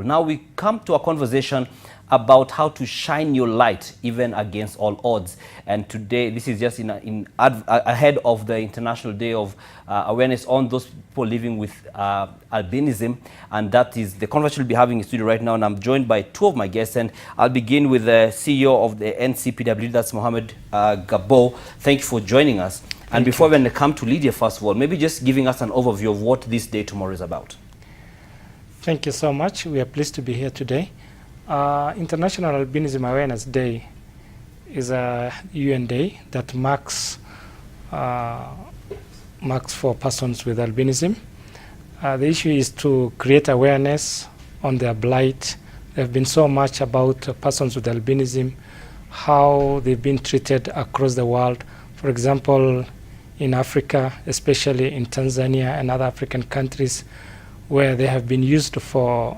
Now we come to a conversation about how to shine your light even against all odds. And today, this is just ahead of the International Day of Awareness on those people living with albinism. And that is the conversation we'll be having in studio right now. And I'm joined by two of my guests. And I'll begin with the CEO of the NCPW, that's Mohammed Gabow. Thank you for joining us. And before we come to Lydia, first of all, maybe just giving us an overview of what this day tomorrow is about. Thank you so much. We are pleased to be here today. International Albinism Awareness Day is a UN day that marks for persons with albinism. The issue is to create awareness on their blight. There have been so much about persons with albinism, how they've been treated across the world. For example, in Africa, especially in Tanzania and other African countries, where they have been used for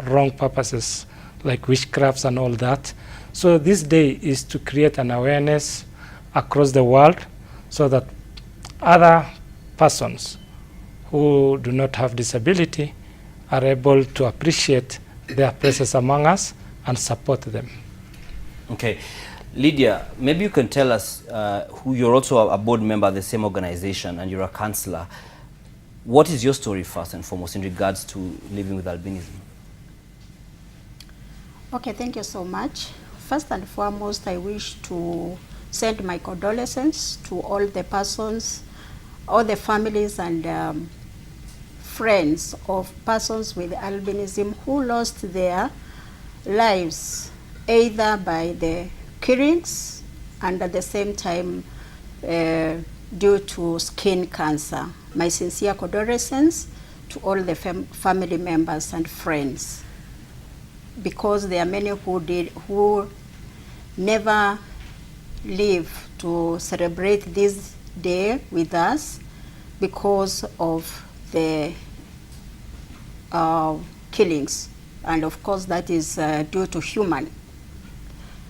wrong purposes like witchcrafts and all that. So this day is to create an awareness across the world so that other persons who do not have disability are able to appreciate their presence among us and support them. Okay. Lydia, maybe you can tell us who you're also a board member of the same organization and you're a counselor. What is your story first and foremost in regards to living with albinism? Okay, thank you so much. First and foremost, I wish to send my condolences to all the persons, all the families and friends of persons with albinism who lost their lives either by the killings and at the same time due to skin cancer. My sincere condolences to all the family members and friends, because there are many who never live to celebrate this day with us because of the killings, and of course that is due to human.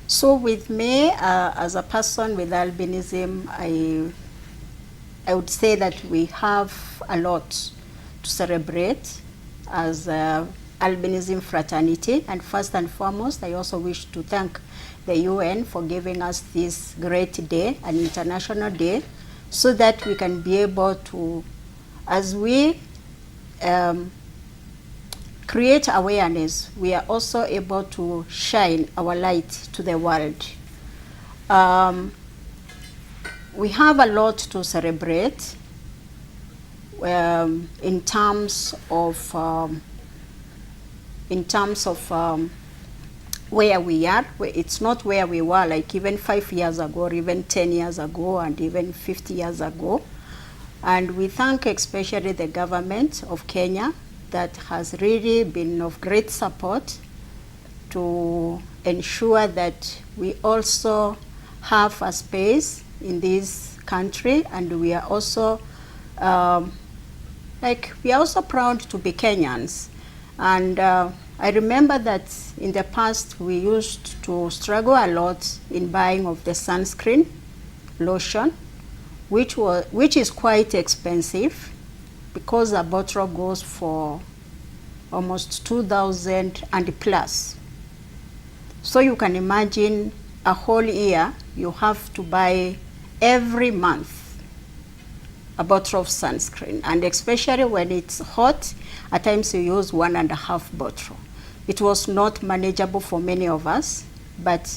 So with me, as a person with albinism, I would say that we have a lot to celebrate as albinism fraternity. And first and foremost, I also wish to thank the UN for giving us this great day, an international day, so that we can be able to, as we create awareness, we are also able to shine our light to the world. We have a lot to celebrate in terms of where we are. It's not where we were like even 5 years ago, or even 10 years ago, and even 50 years ago. And we thank especially the government of Kenya that has really been of great support to ensure that we also have a space in this country, and we are also proud to be Kenyans. And I remember that in the past we used to struggle a lot in buying of the sunscreen lotion, which is quite expensive, because a bottle goes for almost 2,000 and plus. So you can imagine a whole year you have to buy every month a bottle of sunscreen, and especially when it's hot, at times you use 1.5 bottles. It was not manageable for many of us, but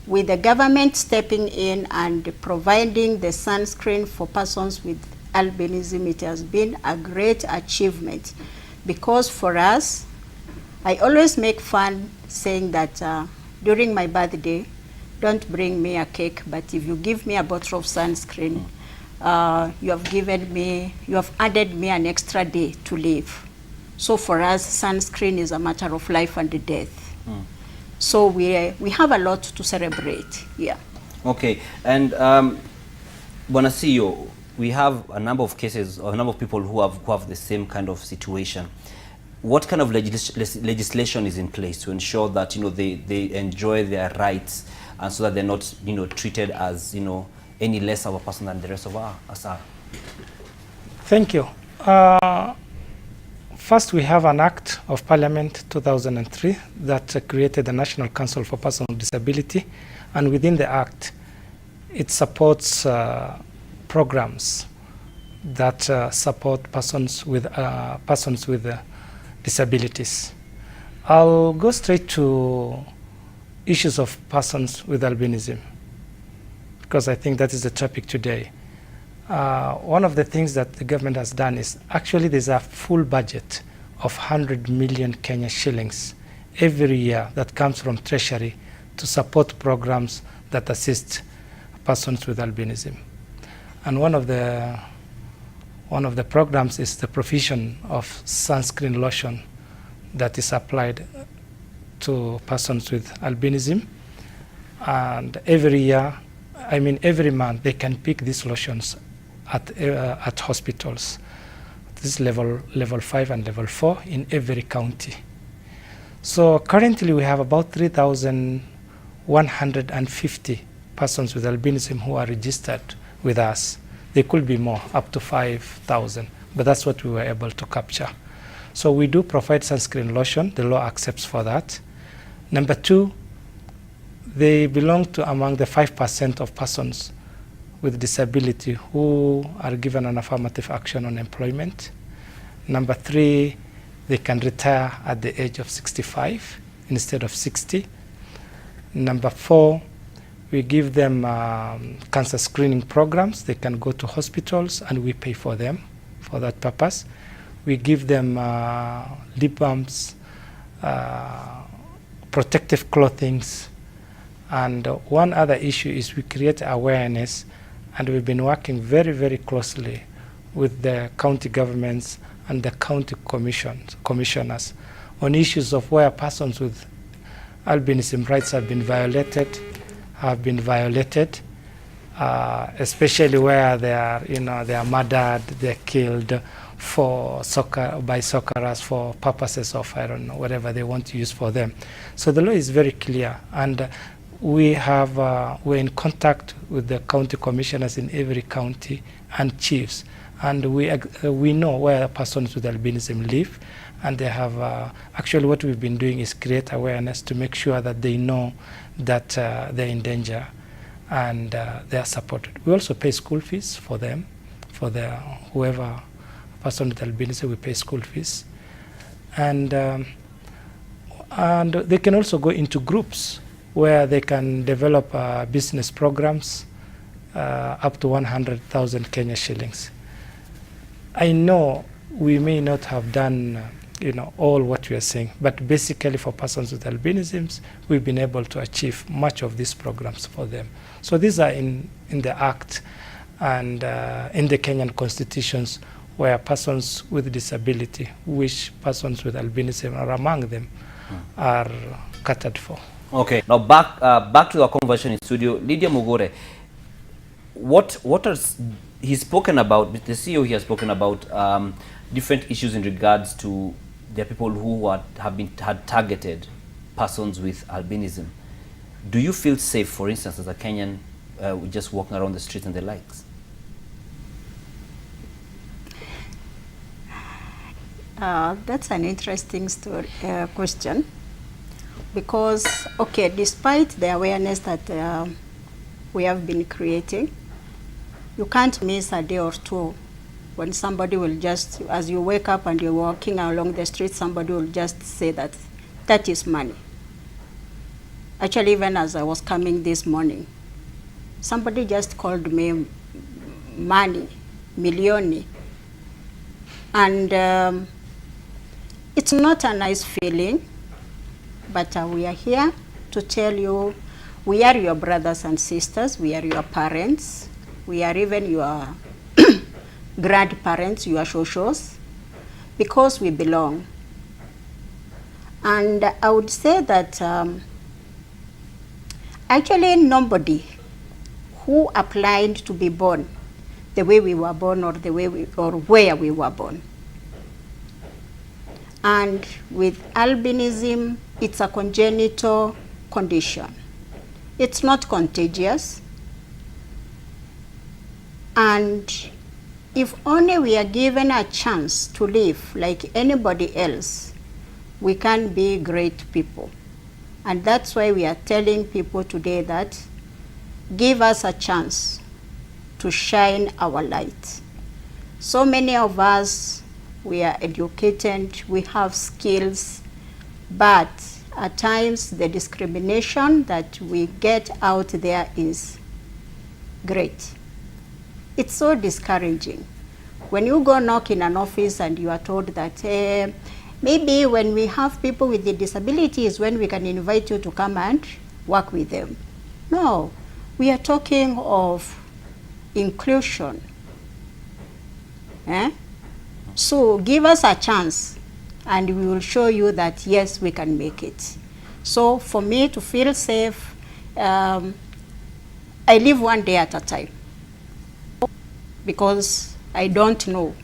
with the government stepping in and providing the sunscreen for persons with albinism, it has been a great achievement. Because for us, I always make fun saying that during my birthday, don't bring me a cake, but if you give me a bottle of sunscreen, you have added me an extra day to live. So for us, sunscreen is a matter of life and death. So we have a lot to celebrate. Yeah. Okay, and Bwana CEO, we have a number of cases, or a number of people who have the same kind of situation. What kind of legislation is in place to ensure that they enjoy their rights, and so that they're not treated as any less of a person than the rest of us are? Thank you. First, we have an Act of Parliament 2003 that created the National Council for Persons with Disability, and within the Act, it supports programs that support persons with disabilities. I'll go straight to issues of persons with albinism, because I think that is the topic today. One of the things that the government has done is actually there's a full budget of 100 million Kenya shillings every year that comes from Treasury to support programs that assist persons with albinism. And one of the programs is the provision of sunscreen lotion that is applied to persons with albinism. And every year, I mean every month, they can pick these lotions at hospitals. This is level 5 and level 4 in every county. So currently we have about 3,150 persons with albinism who are registered with us. There could be more, up to 5,000, but that's what we were able to capture. So we do provide sunscreen lotion. The law accepts for that. Number 2, they belong to among the 5% of persons with disability who are given an affirmative action on employment. Number 3, they can retire at the age of 65 instead of 60. Number 4, we give them cancer screening programs. They can go to hospitals and we pay for them for that purpose. We give them lip balms, protective clothing, and one other issue is we create awareness, and we've been working very, very closely with the county governments and the county commissioners on issues of where persons with albinism rights have been violated, especially where they are murdered, they're killed by soccerers for purposes of, I don't know, whatever they want to use for them. So the law is very clear, and we're in contact with the county commissioners in every county and chiefs, and we know where persons with albinism live, and they have actually what we've been doing is create awareness to make sure that they know that they're in danger and they are supported. We also pay school fees for them, for whoever person with albinism, we pay school fees, and they can also go into groups where they can develop business programs up to 100,000 Kenya shillings. I know we may not have done all what we are saying, but basically for persons with albinisms, we've been able to achieve much of these programs for them. So these are in the Act and in the Kenyan constitutions, where persons with disability, which persons with albinism are among them, are catered for. Okay, now back to our conversation in studio. Lydia Mugure, what he's spoken about, the CEO he has spoken about different issues in regards to the people who had targeted persons with albinism. Do you feel safe, for instance, as a Kenyan, just walking around the streets and the likes? That's an interesting question, because, okay, despite the awareness that we have been creating, you can't miss a day or two when somebody will just, as you wake up and you're walking along the street, somebody will just say that is money. Actually, even as I was coming this morning, somebody just called me money, milioni. And it's not a nice feeling, but we are here to tell you we are your brothers and sisters, we are your parents, we are even your grandparents, your shoshos, because we belong. And I would say that actually nobody who applied to be born the way we were born or where we were born. And with albinism, it's a congenital condition. It's not contagious. And if only we are given a chance to live like anybody else, we can be great people. And that's why we are telling people today that give us a chance to shine our light. So many of us, we are educated, we have skills, but at times the discrimination that we get out there is great. It's so discouraging. When you go knock in an office and you are told that, maybe when we have people with the disabilities, when we can invite you to come and work with them. No, we are talking of inclusion. So give us a chance and we will show you that yes, we can make it. So for me to feel safe, I live one day at a time because I don't know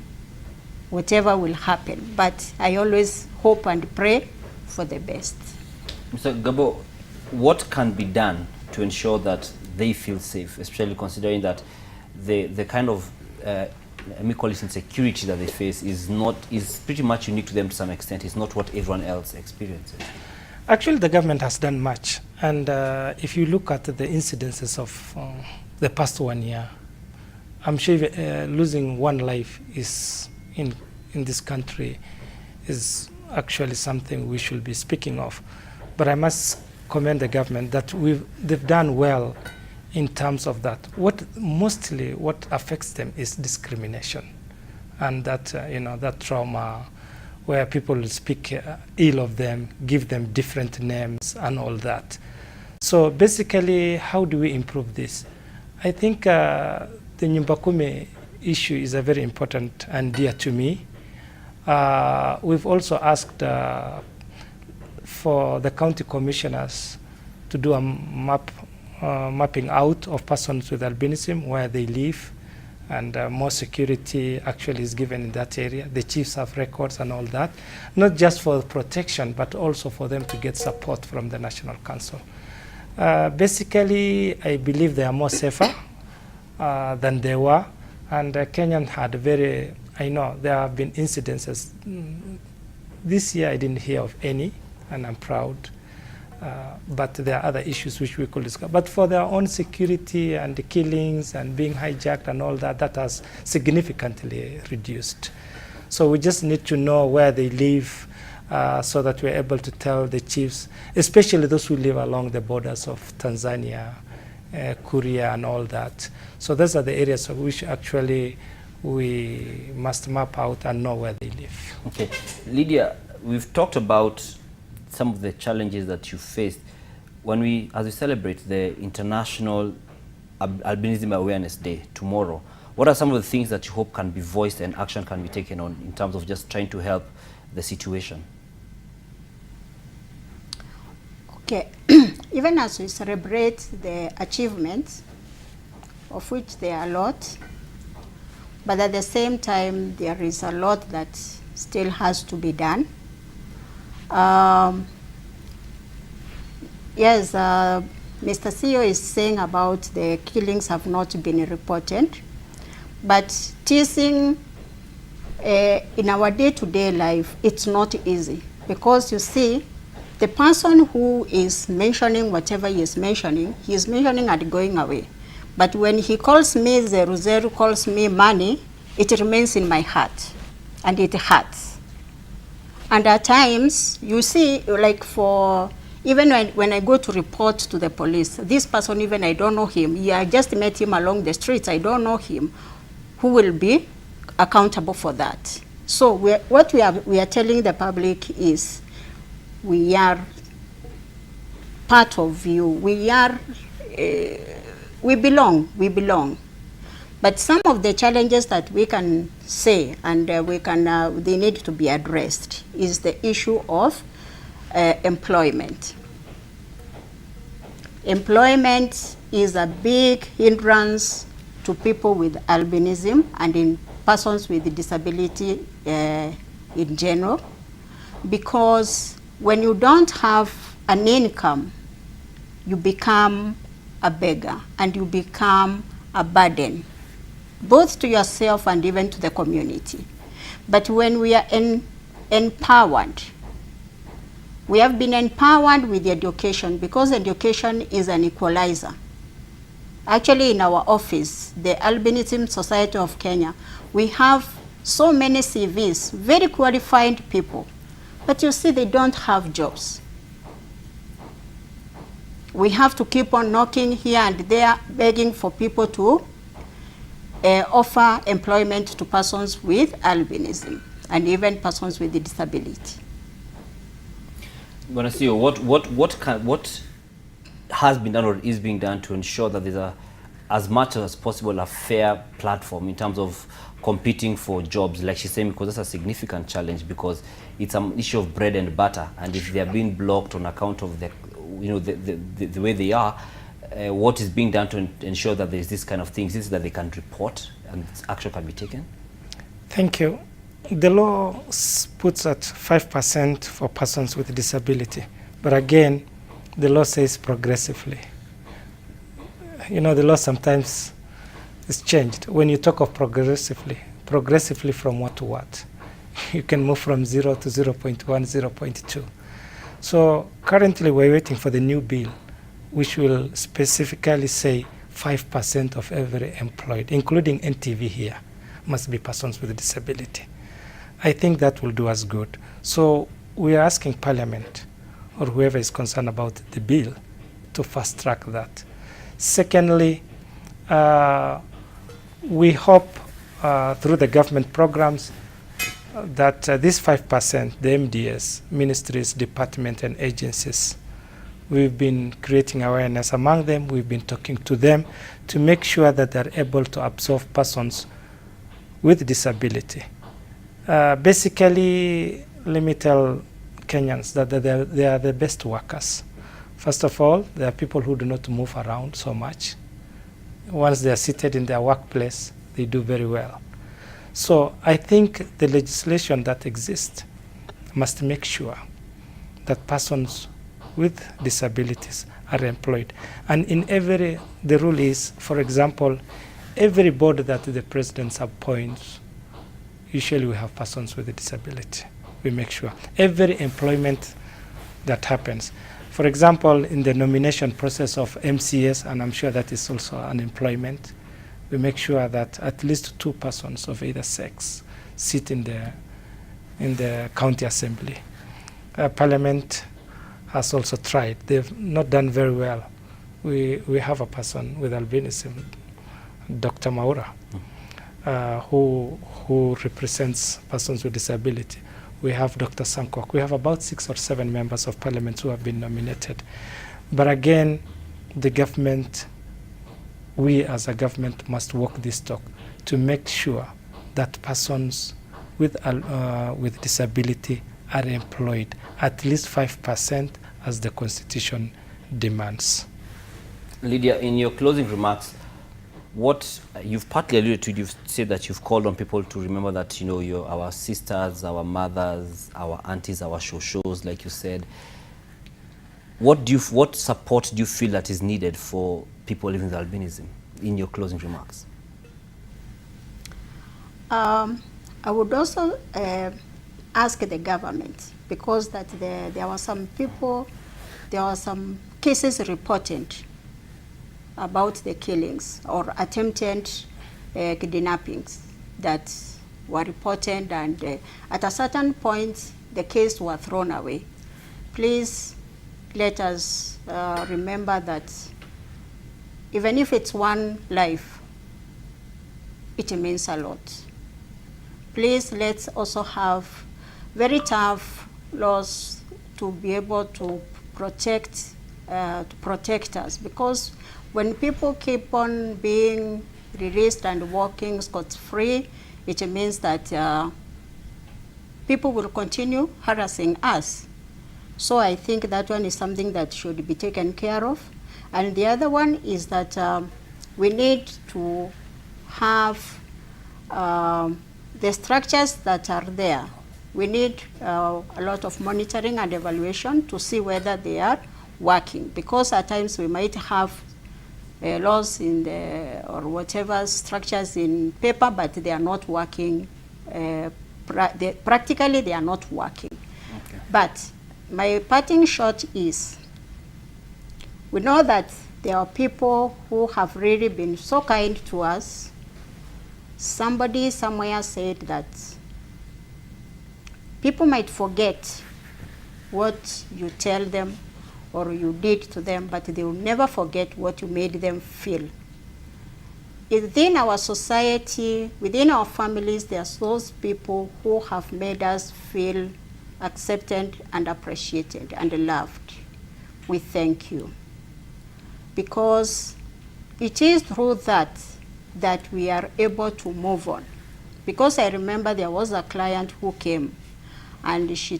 whatever will happen, but I always hope and pray for the best. Mr. Gabow, what can be done to ensure that they feel safe, especially considering that the kind of let me call it insecurity that they face is pretty much unique to them to some extent. It's not what everyone else experiences. Actually, the government has done much, and if you look at the incidences of the past 1 year, I'm sure losing one life is in this country is actually something we should be speaking of. But I must commend the government that they've done well in terms of that. What affects them is discrimination, and that that trauma where people speak ill of them, give them different names and all that. So basically, how do we improve this? I think the Nyumba Kumi issue is a very important and dear to me. We've also asked for the county commissioners to do a mapping out of persons with albinism, where they live, and more security actually is given in that area. The chiefs have records and all that, not just for protection, but also for them to get support from the National Council. Basically, I believe they are more safer than they were, and Kenyan had I know there have been incidences. This year I didn't hear of any, and I'm proud. But there are other issues which we could discuss. But for their own security and the killings and being hijacked and all that, that has significantly reduced. So we just need to know where they live so that we're able to tell the chiefs, especially those who live along the borders of Tanzania, Korea and all that. So those are the areas of which actually we must map out and know where they live. Okay. Lydia, we've talked about some of the challenges that you faced as we celebrate the International Albinism Awareness Day tomorrow. What are some of the things that you hope can be voiced and action can be taken on in terms of just trying to help the situation? Okay, even as we celebrate the achievements, of which there are a lot, but at the same time there is a lot that still has to be done. Yes, Mr. CEO is saying about the killings have not been reported, but teasing in our day-to-day life, it's not easy, because you see, the person who is mentioning whatever he is mentioning at going away. But when he calls me Zeru, calls me money, it remains in my heart, and it hurts. And at times, you see, like even when I go to report to the police, this person, even I don't know him, I just met him along the streets, I don't know him, who will be accountable for that? So what we are telling the public is, we are part of you, we belong. But some of the challenges that we can say and they need to be addressed is the issue of employment. Employment is a big hindrance to people with albinism and in persons with disability in general, because when you don't have an income, you become a beggar and you become a burden both to yourself and even to the community. But when we are empowered, we have been empowered with education, because education is an equalizer. Actually, in our office, the Albinism Society of Kenya, we have so many CVs, very qualified people, but you see they don't have jobs. We have to keep on knocking here and there, begging for people to offer employment to persons with albinism and even persons with disability. Bonasio, what has been done or is being done to ensure that there's as much as possible a fair platform in terms of competing for jobs, like she's saying, because that's a significant challenge, because it's an issue of bread and butter, and if they're being blocked on account of the way they are, what is being done to ensure that there's this kind of things, is that they can report and action can be taken? Thank you. The law puts at 5% for persons with disability, but again, the law says progressively. You know, the law sometimes is changed. When you talk of progressively from what to what? You can move from 0 to 0.1, 0.2. So currently we're waiting for the new bill, which will specifically say 5% of every employed, including NTV here, must be persons with disability. I think that will do us good. So we are asking Parliament, or whoever is concerned about the bill, to fast track that. Secondly, we hope through the government programs that this 5%, the MDS, ministries, departments, and agencies, we've been creating awareness among them. We've been talking to them to make sure that they're able to absorb persons with disability. Basically, let me tell Kenyans that they are the best workers. First of all, there are people who do not move around so much. Once they are seated in their workplace, they do very well. So I think the legislation that exists must make sure that persons with disabilities are employed. And in the rule is, for example, every board that the president appoints, usually we have persons with a disability. We make sure. Every employment that happens. For example, in the nomination process of MCS, and I'm sure that is also an employment, we make sure that at least 2 persons of either sex sit in the county assembly. Parliament has also tried. They've not done very well. We have a person with albinism, Dr. Maura, who represents persons with disability. We have Dr. Sankok. We have about 6 or 7 members of Parliament who have been nominated. But again, the government, we as a government must walk this talk to make sure that persons with disability are employed, at least 5% as the Constitution demands. Lydia, in your closing remarks, what you've partly alluded to, you've said that you've called on people to remember that, you know, our sisters, our mothers, our aunties, our shoshos, like you said. What support do you feel that is needed for people living with albinism, in your closing remarks? I would also ask the government, because that there were some people, there were some cases reported about the killings or attempted kidnappings that were reported, and at a certain point the case was thrown away. Please let us remember that even if it's one life, it means a lot. Please let's also have very tough laws to be able to protect us, because when people keep on being released and walking scot-free, it means that people will continue harassing us. So I think that one is something that should be taken care of. And the other one is that we need to have the structures that are there. We need a lot of monitoring and evaluation to see whether they are working, because at times we might have laws in the, or whatever structures in paper, but they are not working. Practically, they are not working. Okay. But my parting shot is, we know that there are people who have really been so kind to us. Somebody somewhere said that people might forget what you tell them or you did to them, but they will never forget what you made them feel. Within our society, within our families, there's those people who have made us feel accepted and appreciated and loved. We thank you. Because it is through that we are able to move on. Because I remember there was a client who came and she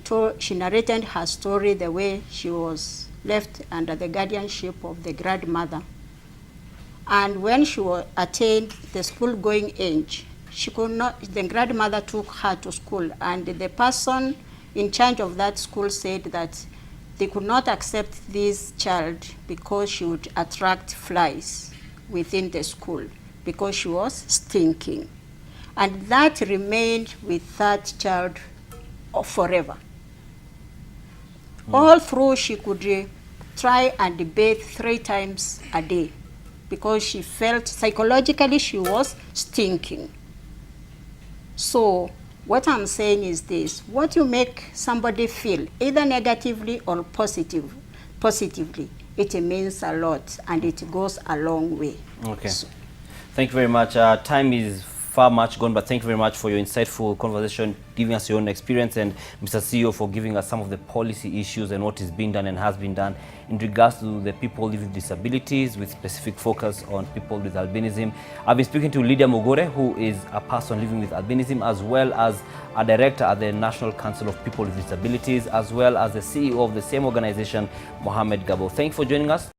narrated her story the way she was left under the guardianship of the grandmother. And when she attained the school-going age, she could not, the grandmother took her to school, and the person in charge of that school said that they could not accept this child because she would attract flies within the school because she was stinking. And that remained with that child forever. All through, she could try and bathe 3 times a day because she felt psychologically she was stinking. So what I'm saying is this: what you make somebody feel, either negatively or positively, it means a lot and it goes a long way. Okay. So, thank you very much. Time is far much gone, but thank you very much for your insightful conversation, giving us your own experience, and Mr. CEO for giving us some of the policy issues and what is being done and has been done in regards to the people living with disabilities, with specific focus on people with albinism. I've been speaking to Lydia Mugure, who is a person living with albinism, as well as a director at the National Council of People with Disabilities, as well as the CEO of the same organization, Mohammed Gabow. Thank you for joining us.